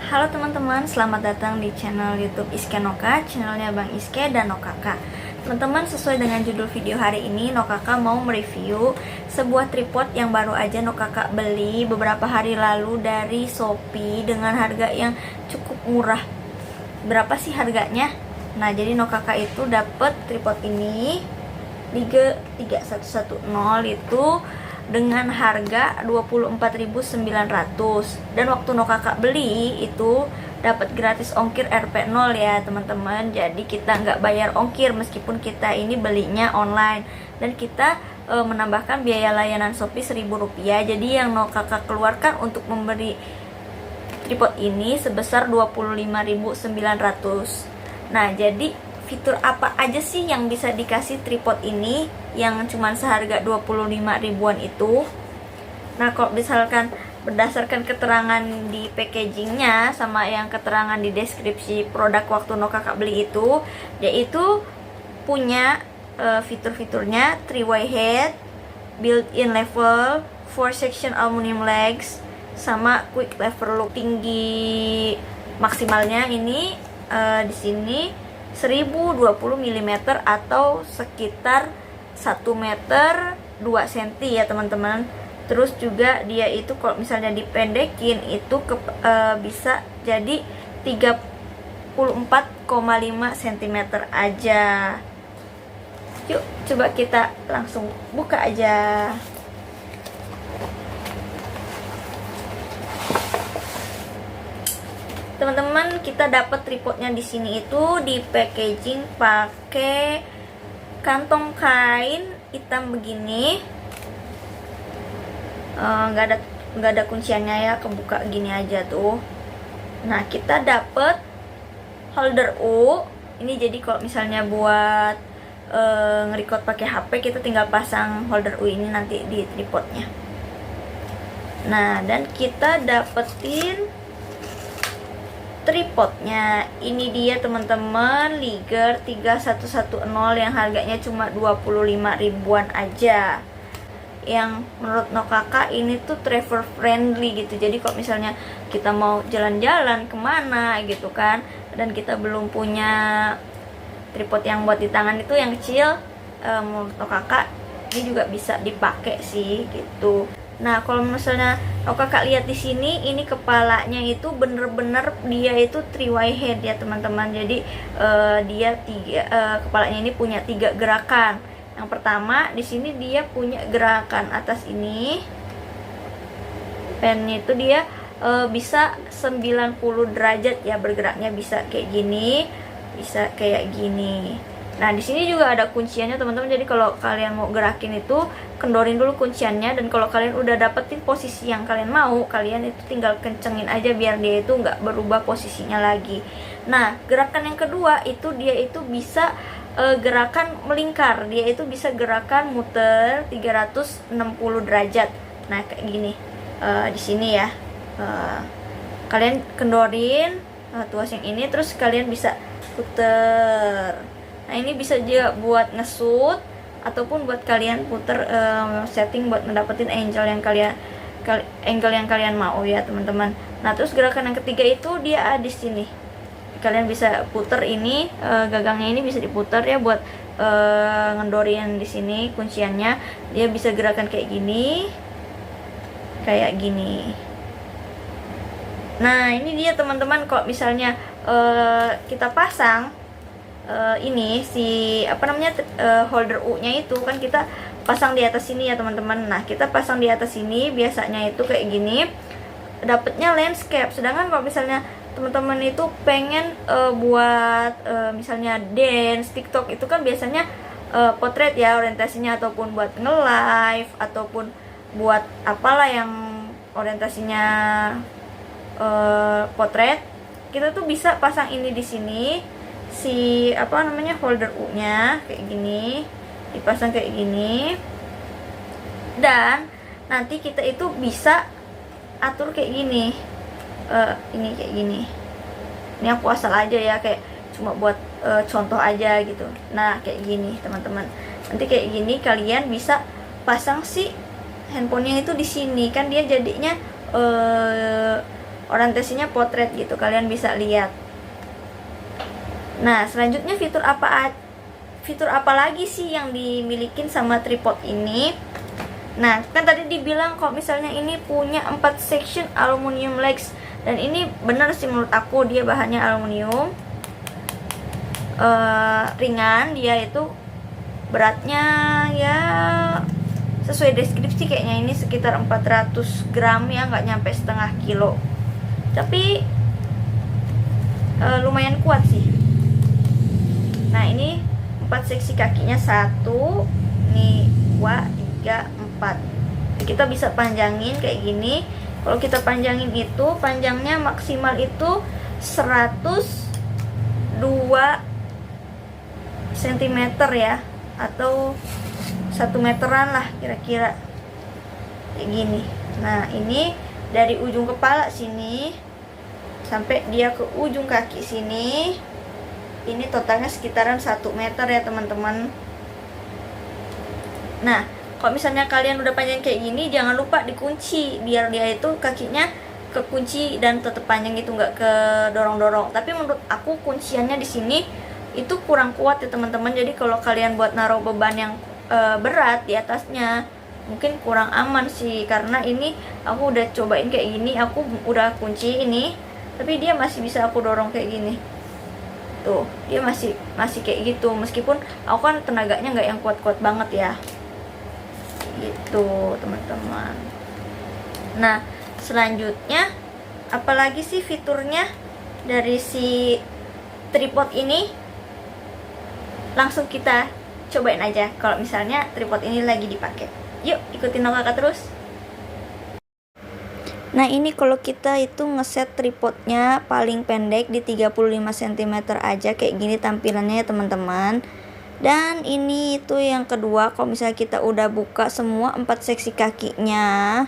Halo teman-teman, selamat datang di channel YouTube Iske Noka, channelnya Bang Iske dan Nokaka. Teman-teman, sesuai dengan judul video hari ini, Nokaka mau mereview sebuah tripod yang baru aja Nokaka beli beberapa hari lalu dari Shopee dengan harga yang cukup murah. Berapa sih harganya? Nah, jadi Nokaka itu dapet tripod ini Liga 3110 itu dengan harga 24.900, dan waktu Nokaka beli itu dapat gratis ongkir RP0 ya teman-teman. Jadi kita nggak bayar ongkir meskipun kita ini belinya online, dan kita menambahkan biaya layanan Shopee Rp1.000. Jadi yang Nokaka keluarkan untuk memberi tripod ini sebesar 25.900. Nah, jadi fitur apa aja sih yang bisa dikasih tripod ini yang cuman seharga 25 ribuan itu? Nah, kalau misalkan berdasarkan keterangan di packagingnya sama yang keterangan di deskripsi produk waktu Nokaka beli itu, yaitu punya fitur-fiturnya 3-way head, built-in level, 4 section aluminum legs, sama quick lever loop. Tinggi maksimalnya ini di sini 1020 mm atau sekitar 1 meter 2 cm ya teman-teman. Terus juga dia itu kalau misalnya dipendekin itu bisa jadi 34,5 cm aja. Yuk coba kita langsung buka aja. Teman-teman, kita dapat tripodnya di sini itu di packaging pakai kantong kain hitam begini. Nggak ada kunciannya ya, kebuka gini aja tuh. Nah, kita dapat holder U. Ini jadi kalau misalnya buat nge-record pakai HP, kita tinggal pasang holder U ini nanti di tripodnya. Nah, dan kita dapetin tripodnya. Ini dia teman-teman, Liger 3110 yang harganya cuma 25 ribuan aja. Yang menurut Nokaka ini tuh travel friendly gitu. Jadi kalau misalnya kita mau jalan-jalan kemana gitu kan, dan kita belum punya tripod yang buat di tangan itu yang kecil, menurut Nokaka ini juga bisa dipakai sih gitu. Nah, kalau misalnya Nokaka lihat di sini, ini kepalanya itu bener-bener dia itu 3-way head ya teman-teman. Jadi dia kepalanya ini punya 3 gerakan. Yang pertama di sini dia punya gerakan atas ini. Pennya itu dia bisa 90 derajat ya bergeraknya, bisa kayak gini, bisa kayak gini. Nah, di sini juga ada kunciannya teman-teman. Jadi kalau kalian mau gerakin itu, kendorin dulu kunciannya, dan kalau kalian udah dapetin posisi yang kalian mau, kalian itu tinggal kencengin aja biar dia itu nggak berubah posisinya lagi. Nah, gerakan yang kedua itu dia itu bisa gerakan melingkar. Dia itu bisa gerakan muter 360 derajat. Nah, kayak gini. Di sini ya. Kalian kendorin tuas yang ini, terus kalian bisa puter. Nah, ini bisa juga buat nge-shoot ataupun buat kalian puter setting buat ngedapetin angle yang kalian mau ya teman-teman. Nah, terus gerakan yang ketiga itu dia di sini. Kalian bisa puter ini, gagangnya ini bisa diputer ya buat ngendorin di sini kunciannya. Dia bisa gerakan kayak gini. Kayak gini. Nah, ini dia teman-teman, kalau misalnya kita pasang ini si holder U-nya itu kan kita pasang di atas sini ya teman-teman. Nah, kita pasang di atas sini biasanya itu kayak gini, dapatnya landscape. Sedangkan kalau misalnya teman-teman itu pengen buat misalnya dance, TikTok, itu kan biasanya potret ya orientasinya, ataupun buat nge-live, ataupun buat apalah yang orientasinya potret. Kita tuh bisa pasang ini di sini, si holder U-nya kayak gini, dipasang kayak gini, dan nanti kita itu bisa atur kayak gini. Ini kayak gini. Ini aku asal aja ya, kayak cuma buat contoh aja gitu. Nah, kayak gini teman-teman. Nanti kayak gini kalian bisa pasang si handphonenya itu di sini, kan dia jadinya orientasinya potret gitu, kalian bisa lihat. Nah, selanjutnya fitur apa lagi sih yang dimilikin sama tripod ini? Nah, kan tadi dibilang kalau misalnya ini punya 4 section aluminium legs, dan ini benar sih menurut aku, dia bahannya aluminium, ringan, dia itu beratnya ya sesuai deskripsi kayaknya ini sekitar 400 gram ya, nggak nyampe setengah kilo, tapi lumayan kuat sih. Nah, ini 4 seksi kakinya, 1 nih, 2, 3, 4. Kita bisa panjangin kayak gini. Kalau kita panjangin itu panjangnya maksimal itu 102 cm ya, atau 1 meteran lah kira-kira kayak gini. Nah, ini dari ujung kepala sini sampai dia ke ujung kaki sini, ini totalnya sekitaran 1 meter ya teman-teman. Nah, kalau misalnya kalian udah panjang kayak gini, jangan lupa dikunci biar dia itu kakinya kekunci dan tetap panjang gitu, nggak ke dorong-dorong. Tapi menurut aku kunciannya di sini itu kurang kuat ya teman-teman. Jadi kalau kalian buat naruh beban yang berat di atasnya, mungkin kurang aman sih, karena ini aku udah cobain kayak gini, aku udah kunci ini, tapi dia masih bisa aku dorong kayak gini. Tuh, dia masih kayak gitu, meskipun aku kan tenaganya nggak yang kuat-kuat banget ya, gitu teman-teman. Nah, selanjutnya apalagi sih fiturnya dari si tripod ini? Langsung kita cobain aja kalau misalnya tripod ini lagi dipakai. Yuk, ikutin kakak terus. Nah, ini kalau kita itu ngeset tripodnya paling pendek di 35 cm aja, kayak gini tampilannya ya teman-teman. Dan ini itu yang kedua, kalau misalnya kita udah buka semua 4 seksi kakinya,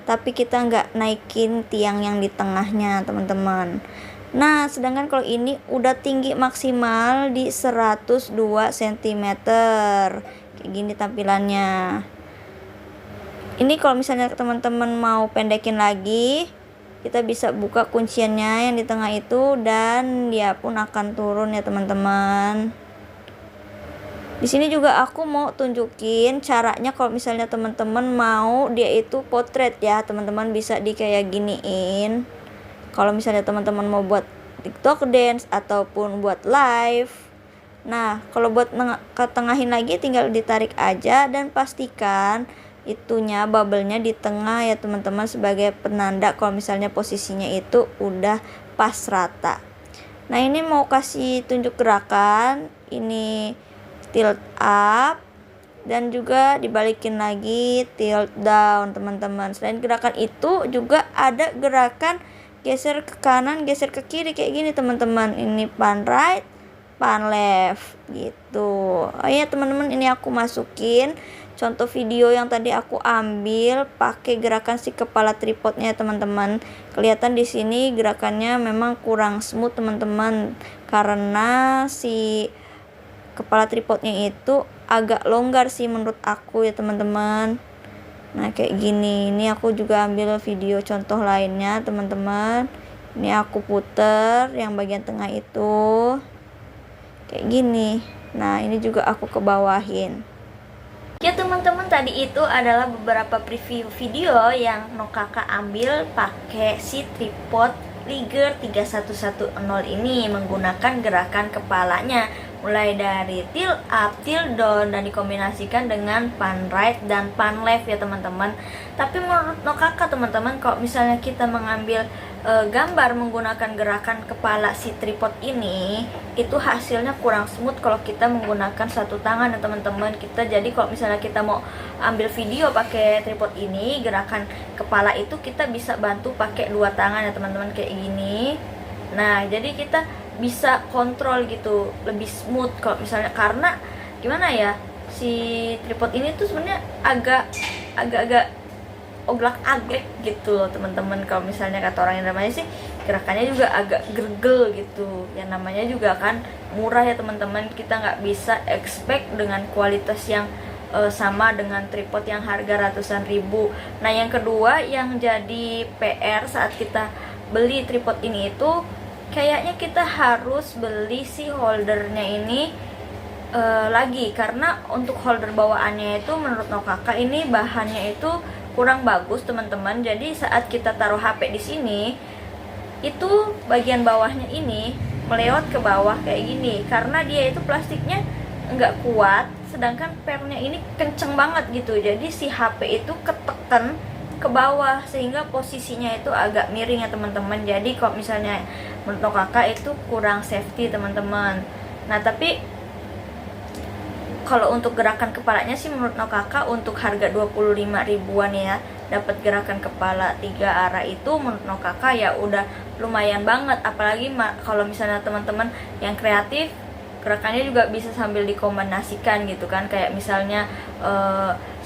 tapi kita nggak naikin tiang yang di tengahnya teman-teman. Nah, sedangkan kalau ini udah tinggi maksimal di 102 cm, kayak gini tampilannya. Ini kalau misalnya teman-teman mau pendekin lagi, kita bisa buka kunciannya yang di tengah itu, dan dia pun akan turun ya teman-teman. Di sini juga aku mau tunjukin caranya kalau misalnya teman-teman mau dia itu potret ya, teman-teman bisa di kayak giniin. Kalau misalnya teman-teman mau buat TikTok dance ataupun buat live. Nah, kalau buat ketengahin lagi tinggal ditarik aja, dan pastikan itunya bubble-nya di tengah ya teman-teman, sebagai penanda kalau misalnya posisinya itu udah pas rata. Nah, ini mau kasih tunjuk gerakan, ini tilt up dan juga dibalikin lagi tilt down teman-teman. Selain gerakan itu juga ada gerakan geser ke kanan, geser ke kiri kayak gini teman-teman. Ini pan right, pan left gitu. Oh iya teman-teman, ini aku masukin contoh video yang tadi aku ambil pakai gerakan si kepala tripodnya teman-teman. Kelihatan di sini gerakannya memang kurang smooth teman-teman, karena si kepala tripodnya itu agak longgar sih menurut aku ya teman-teman. Nah, kayak gini. Ini aku juga ambil video contoh lainnya teman-teman. Ini aku puter yang bagian tengah itu kayak gini. Nah, ini juga aku kebawahin. Ya teman-teman, tadi itu adalah beberapa preview video yang Nokaka ambil pakai si tripod Liger 3110 ini, menggunakan gerakan kepalanya mulai dari tilt up, tilt down, dan dikombinasikan dengan pan right dan pan left ya teman-teman. Tapi menurut Nokaka teman-teman, kalau misalnya kita mengambil gambar menggunakan gerakan kepala si tripod ini, itu hasilnya kurang smooth kalau kita menggunakan satu tangan ya teman-teman. Jadi kalau misalnya kita mau ambil video pakai tripod ini, gerakan kepala itu kita bisa bantu pakai dua tangan ya teman-teman, kayak gini. Nah, jadi kita bisa kontrol gitu, lebih smooth kalau misalnya, karena gimana ya, si tripod ini tuh sebenarnya agak oglak-aglek gitu loh teman-teman. Kalau misalnya kata orang yang namanya sih, gerakannya juga agak gergel gitu. Yang namanya juga kan murah ya teman-teman, kita nggak bisa expect dengan kualitas yang sama dengan tripod yang harga ratusan ribu. Nah, yang kedua yang jadi PR saat kita beli tripod ini itu kayaknya kita harus beli si holdernya ini lagi, karena untuk holder bawaannya itu menurut Nokaka ini bahannya itu kurang bagus teman-teman. Jadi saat kita taruh HP di sini itu bagian bawahnya ini melewat ke bawah kayak gini, karena dia itu plastiknya nggak kuat, sedangkan pernya ini kenceng banget gitu. Jadi si HP itu ketekan ke bawah sehingga posisinya itu agak miring ya teman-teman. Jadi kalau misalnya menurut Nokaka itu kurang safety teman-teman. Nah tapi kalau untuk gerakan kepalanya sih menurut Nokaka untuk harga 25 ribuan ya, dapat gerakan kepala 3 arah itu menurut Nokaka ya udah lumayan banget. Apalagi kalau misalnya teman-teman yang kreatif, gerakannya juga bisa sambil dikombinasikan gitu kan, kayak misalnya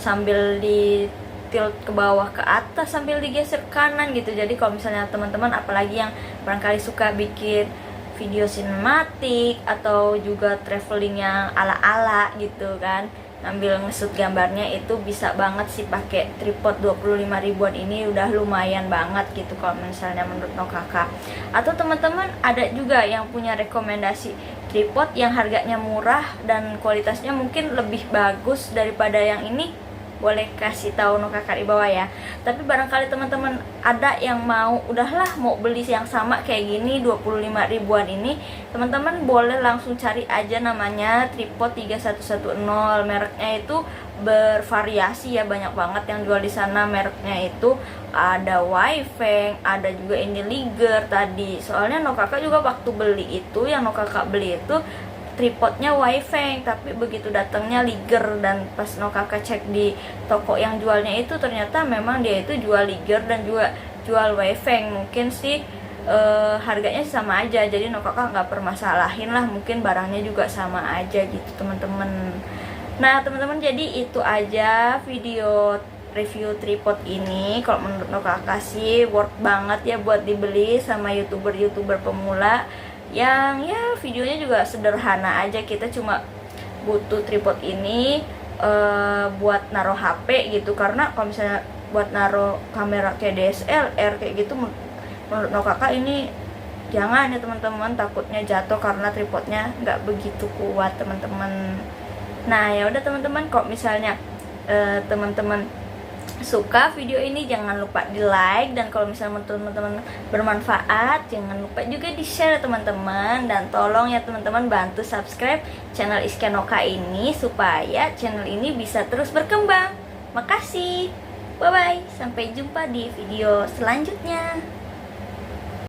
sambil di tilt ke bawah ke atas sambil digeser ke kanan gitu. Jadi kalau misalnya teman-teman apalagi yang barangkali suka bikin video sinematik atau juga traveling yang ala-ala gitu kan, ngambil ngesut gambarnya, itu bisa banget sih pakai tripod 25 ribuan ini, udah lumayan banget gitu kalau misalnya menurut Nokaka. Atau teman-teman ada juga yang punya rekomendasi tripod yang harganya murah dan kualitasnya mungkin lebih bagus daripada yang ini, boleh kasih tahu Nokaka di bawah ya. Tapi barangkali teman-teman ada yang udahlah mau beli yang sama kayak gini 25 ribuan ini, teman-teman boleh langsung cari aja namanya tripod 3110. Mereknya itu bervariasi ya, banyak banget yang jual di sana. Mereknya itu ada Wifeng, ada juga ini Liger tadi. Soalnya Nokaka juga waktu beli itu, yang Nokaka beli itu tripodnya Wifeng, tapi begitu datangnya Liger. Dan pas Nokaka cek di toko yang jualnya itu ternyata memang dia itu jual Liger dan juga jual Wifeng. Mungkin sih harganya sama aja, jadi Nokaka nggak permasalahin lah, mungkin barangnya juga sama aja gitu teman-teman. Nah teman-teman, jadi itu aja video review tripod ini. Kalau menurut Nokaka sih worth banget ya buat dibeli sama youtuber pemula yang ya videonya juga sederhana aja. Kita cuma butuh tripod ini buat naruh HP gitu, karena kalau misalnya buat naruh kamera kayak DSLR kayak gitu menurut Nokaka ini jangan ya teman-teman, takutnya jatuh karena tripodnya nggak begitu kuat teman-teman. Nah ya udah teman-teman, kalau misalnya teman-teman suka video ini jangan lupa di like, dan kalau misalnya teman-teman bermanfaat jangan lupa juga di share teman-teman. Dan tolong ya teman-teman bantu subscribe channel Iskenoka ini supaya channel ini bisa terus berkembang. Makasih, bye bye, sampai jumpa di video selanjutnya.